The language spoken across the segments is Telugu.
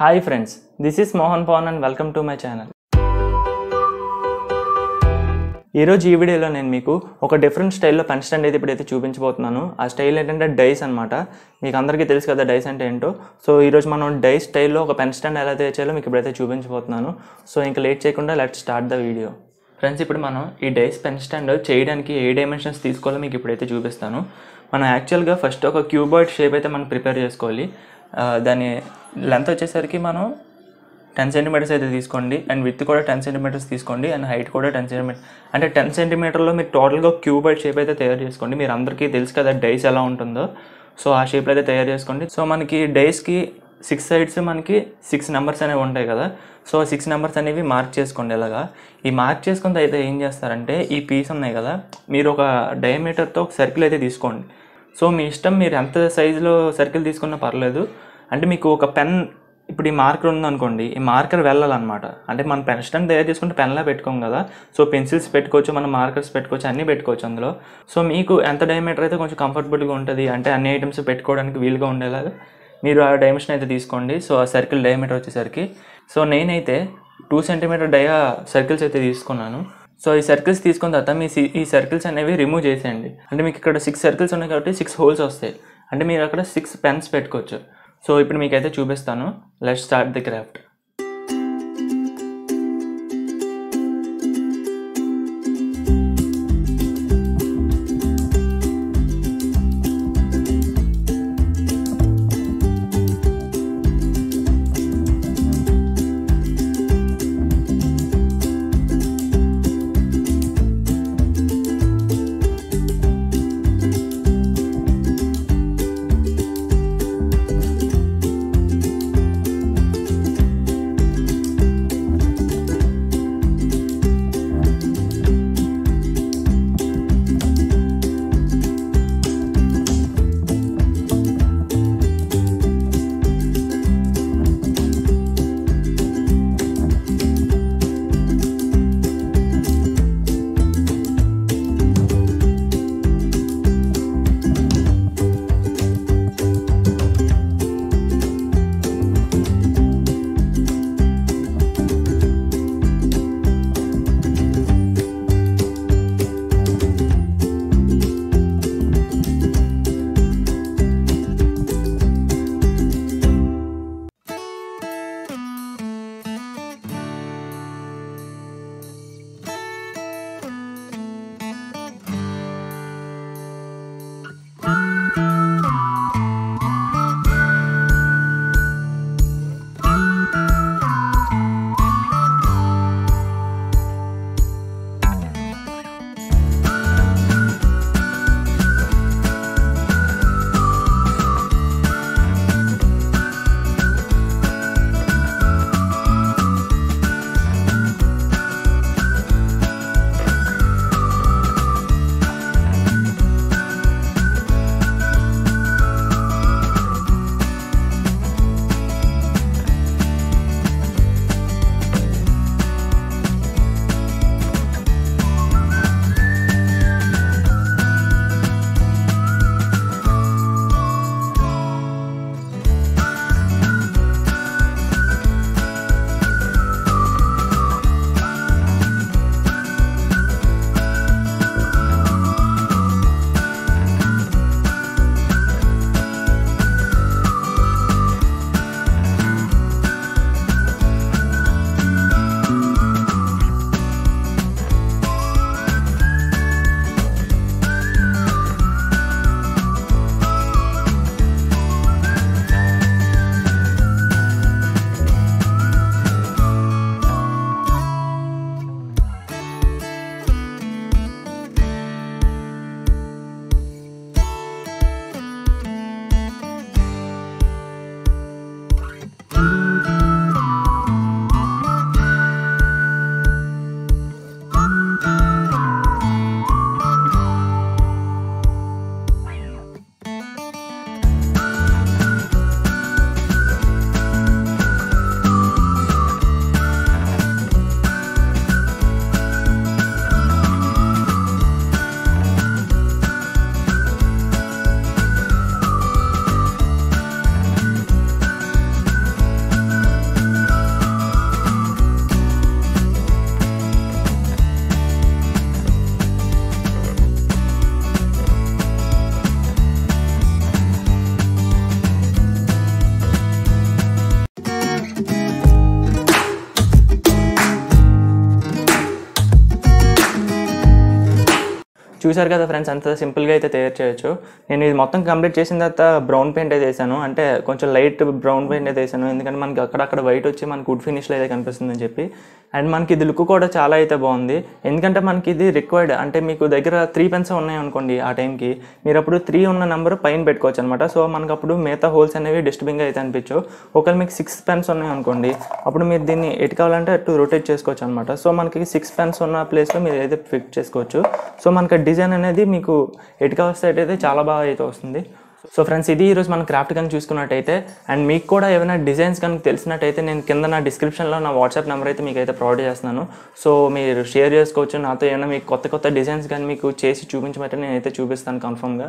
Hi friends, this is Mohan Pavan and welcome to my channel. ఈరోజు ఈ వీడియోలో నేను మీకు ఒక డిఫరెంట్ స్టైల్లో పెన్ స్టాండ్ ఇప్పుడైతే చూపించబోతున్నాను. ఆ స్టైల్ ఏంటంటే డైస్ అనమాట. మీకు అందరికీ తెలుసు కదా డైస్ అంటే ఏంటో. సో ఈరోజు మనం డై స్టైల్లో ఒక పెన్ స్టాండ్ ఎలా తయారు చేయాలో మీకు ఇప్పుడైతే చూపించబోతున్నాను. సో ఇంకా లేట్ చేయకుండా let's start the video. Friends, ఇప్పుడు మనం ఈ డైస్ పెన్ స్టాండ్ చేయడానికి ఏ డైమెన్షన్స్ తీసుకోవాలో మీకు ఇప్పుడైతే చూపిస్తాను. మనం యాక్చువల్గా ఫస్ట్ ఒక క్యూబాయిడ్ షేప్ అయితే మనం ప్రిపేర్ చేసుకోవాలి. దాని లెంత్ వచ్చేసరికి మనం 10 సెంటీమీటర్స్ అయితే తీసుకోండి, అండ్ విత్ కూడా 10 సెంటీమీటర్స్ తీసుకోండి, అండ్ హైట్ కూడా 10 సెంటీమీటర్. అంటే 10 సెంటీమీటర్లో మీరు టోటల్గా క్యూబాయిడ్ షేప్ అయితే తయారు చేసుకోండి. మీరు అందరికీ తెలుసు కదా డైస్ ఎలా ఉంటుందో. సో ఆ షేప్లో అయితే తయారు చేసుకోండి. సో మనకి డైస్కి 6 సైడ్స్ మనకి 6 నెంబర్స్ అనేవి ఉంటాయి కదా. సో 6 నెంబర్స్ అనేవి మార్క్ చేసుకోండి. ఇలాగా ఈ మార్క్ చేసుకుంటే అయితే ఏం చేస్తారంటే ఈ పీస్ ఉన్నాయి కదా, మీరు ఒక డయామీటర్తో ఒక సర్కిల్ అయితే తీసుకోండి. సో మీ ఇష్టం, మీరు ఎంత సైజులో సర్కిల్ తీసుకున్నా పర్లేదు. అంటే మీకు ఒక పెన్, ఇప్పుడు ఈ మార్కర్ ఉందనుకోండి, ఈ మార్కర్ వెళ్ళాలన్నమాట. అంటే మనం పెన్ స్టాండ్ తయారు చేసుకుంటే పెన్లా పెట్టుకోం కదా. సో పెన్సిల్స్ పెట్టుకోవచ్చు, మనం మార్కర్స్ పెట్టుకోవచ్చు, అన్నీ పెట్టుకోవచ్చు అందులో. సో మీకు ఎంత డయామీటర్ అయితే కొంచెం కంఫర్టబుల్గా ఉంటుంది, అంటే అన్ని ఐటమ్స్ పెట్టుకోవడానికి వీలుగా ఉండేలాగా మీరు ఆ డైమెన్షన్ అయితే తీసుకోండి. సో ఆ సర్కిల్ డయామీటర్ వచ్చేసరికి, సో నేనైతే 2 సెంటీమీటర్ సర్కిల్స్ అయితే తీసుకున్నాను. సో ఈ సర్కిల్స్ తీసుకున్న తర్వాత ఈ సర్కిల్స్ అనేవి రిమూవ్ చేసేయండి. అంటే మీకు ఇక్కడ 6 సర్కిల్స్ ఉన్నాయి కాబట్టి 6 హోల్స్ వస్తాయి. అంటే మీరు అక్కడ 6 పెన్స్ పెట్టుకోవచ్చు. సో ఇప్పుడు మీకైతే చూపిస్తాను. Let's start the craft. చూసారు కదా ఫ్రెండ్స్, అంత సింపుల్గా అయితే తయారు చేయొచ్చు. నేను ఇది మొత్తం కంప్లీట్ చేసిన తర్వాత బ్రౌన్ పెయింట్ అయితే వేసాను, అంటే కొంచెం లైట్ బ్రౌన్ పెయింట్ అయితే వేసాను, ఎందుకంటే మనకి అక్కడక్కడ వైట్ వచ్చి మనకి వుడ్ ఫినిష్లో అయితే కనిపిస్తుందని చెప్పి. అండ్ మనకి ఇది లుక్ కూడా చాలా అయితే బాగుంది, ఎందుకంటే మనకి ఇది రిక్వైర్డ్. అంటే మీకు దగ్గర 3 పెన్స్ ఉన్నాయి అనుకోండి, ఆ టైంకి మీరు అప్పుడు 3 ఉన్న నెంబర్ పైన పెట్టుకోవచ్చు అనమాట. సో మనకు అప్పుడు మిగతా హోల్స్ అనేవి డిస్టర్బింగ్ అయితే అనిపించవు. ఒకవేళ మీకు 6 పెన్స్ ఉన్నాయి అనుకోండి, అప్పుడు మీరు దీన్ని ఎటు కావాలంటే అటు రొటేట్ చేసుకోవచ్చు అనమాట. సో మనకి 6 పెన్స్ ఉన్న ప్లేస్లో మీరు అయితే ఫిక్స్ చేసుకోవచ్చు. సో మనకి డిజైన్ అనేది మీకు ఎటు కావస్తే అయితే చాలా బాగా అయితే వస్తుంది. సో ఫ్రెండ్స్, ఇది ఈరోజు మన క్రాఫ్ట్ కనుక చూసుకున్నట్టయితే, అండ్ మీకు కూడా ఏమైనా డిజైన్స్ కనుక తెలిసినట్టయితే నేను కింద నా డిస్క్రిప్షన్లో నా వాట్సాప్ నెంబర్ అయితే మీకు అయితే ప్రొవైడ్ చేస్తున్నాను. సో మీరు షేర్ చేసుకోవచ్చు నాతో. ఏమైనా మీకు కొత్త డిజైన్స్ కానీ మీకు చేసి చూపించమంటే నేనైతే చూపిస్తాను కన్ఫర్మ్గా.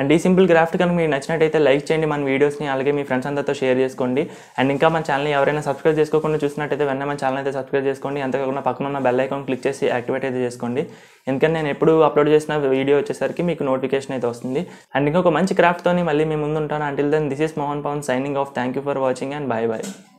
అండ్ ఈ సింపుల్ క్రాఫ్ట్ కనుక మీకు నచ్చినట్టయితే లైక్ చేయండి మన వీడియోస్ని, అలాగే మీ ఫ్రెండ్స్ అందరితో షేర్ చేసుకోండి. అండ్ ఇంకా మన ఛానల్ని ఎవరైనా సబ్స్క్రైబ్ చేసుకోకుండా చూసినట్టయితే వెంటనే మన ఛానల్ అయితే సబ్స్క్రైబ్ చేసుకోండి. అంతేకాకుండా పక్కన ఉన్న బెల్ ఐకాన్ క్లిక్ చేసి యాక్టివేట్ అయితే చేసుకోండి, ఎందుకంటే నేను ఎప్పుడు అప్లోడ్ చేసిన వీడియో వచ్చేసరికి మీకు నోటిఫికేషన్ అయితే వస్తుంది. అండ్ ఇంకొక మంచి క్రాఫ్ట్తో మళ్ళీ మీ ముందు ఉంటాను. Until then, this is Mohan Pavan signing off. Thank you for watching and bye bye.